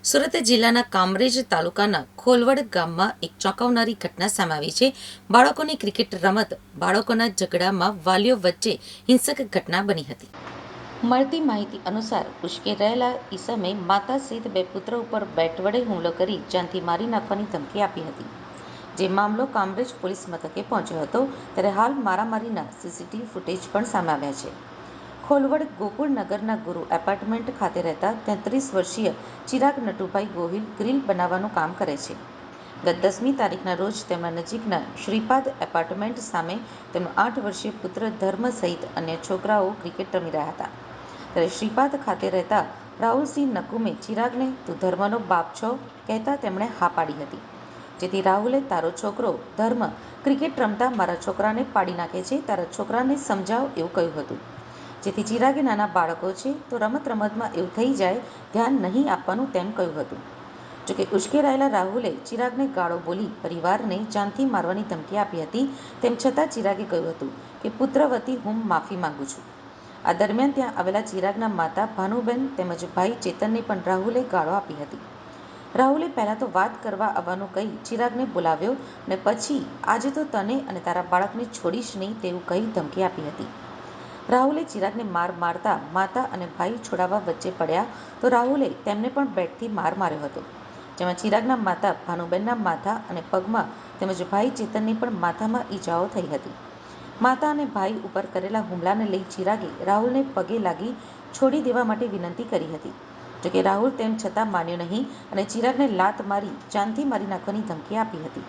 સુરત જિલ્લાના કામરેજ તાલુકાના ખોલવડ ગામમાં એક ચોંકાવનારી ઘટના સામે આવી છે. બાળકોની ક્રિકેટ રમત બાળકોના ઝઘડામાં વાલીઓ વચ્ચે હિંસક ઘટના બની હતી. મળતી માહિતી અનુસાર ઉશ્કેરાયેલા ઈસમે માતા સહિત બે પુત્ર ઉપર બેટ વડે હુમલો કરી જાનથી મારી નાખવાની ધમકી આપી હતી. જે મામલો કામરેજ પોલીસ મથકે પહોંચ્યો હતો, ત્યારે હાલ મારામારીના સીસીટીવી ફૂટેજ પણ સામે આવ્યા છે. ખોલવડ ગોકુળનગરના ગુરુ એપાર્ટમેન્ટ ખાતે રહેતા 33 વર્ષીય ચિરાગ નટુભાઈ ગોહિલ ગ્રીલ બનાવવાનું કામ કરે છે. ગત 10મી તારીખના રોજ તેમના નજીકના શ્રીપાદ એપાર્ટમેન્ટ સામે તેમનો 8 વર્ષીય પુત્ર ધર્મ સહિત અન્ય છોકરાઓ ક્રિકેટ રમી રહ્યા હતા. ત્યારે શ્રીપાદ ખાતે રહેતા રાહુલસિંહ નકુમે ચિરાગને "તું ધર્મનો બાપ છો" કહેતા તેમણે હા પાડી હતી. જેથી રાહુલે "તારો છોકરો ધર્મ ક્રિકેટ રમતા મારા છોકરાને પાડી નાખે છે, તારા છોકરાને સમજાવ" એવું કહ્યું હતું. જેથી ચિરાગે "નાના બાળકો છે તો રમત રમતમાં એવું થઈ જાય, ધ્યાન નહીં આપવાનું" તેમ કહ્યું હતું. જોકે ઉશ્કેરાયેલા રાહુલે ચિરાગને ગાળો બોલી પરિવારને જાનથી મારવાની ધમકી આપી હતી. તેમ છતાં ચિરાગે કહ્યું હતું કે પુત્ર વતી હું માફી માંગુ છું. આ દરમિયાન ત્યાં આવેલા ચિરાગના માતા ભાનુબેન તેમજ ભાઈ ચેતનને પણ રાહુલે ગાળો આપી હતી. રાહુલે પહેલા તો વાત કરવા આવવાનું કહી ચિરાગને બોલાવ્યો અને પછી "આજે તો તને અને તારા બાળકને છોડીશ નહીં" તેવું કહી ધમકી આપી હતી. રાહુલે ચિરાગને માર મારતા માતા અને ભાઈ છોડાવવા વચ્ચે પડ્યા તો રાહુલે તેમને પણ બેટથી માર માર્યો હતો. જેમાં ચિરાગના માતા ભાનુબેનના માથા અને પગમાં તેમજ ભાઈ ચેતનની પણ માથામાં ઈજાઓ થઈ હતી. માતા અને ભાઈ ઉપર કરેલા હુમલાને લઈ ચિરાગે રાહુલને પગે લાગી છોડી દેવા માટે વિનંતી કરી હતી. જોકે રાહુલ તેમ છતાં માન્યો નહીં અને ચિરાગને લાત મારી જાનથી મારી નાખવાની ધમકી આપી હતી.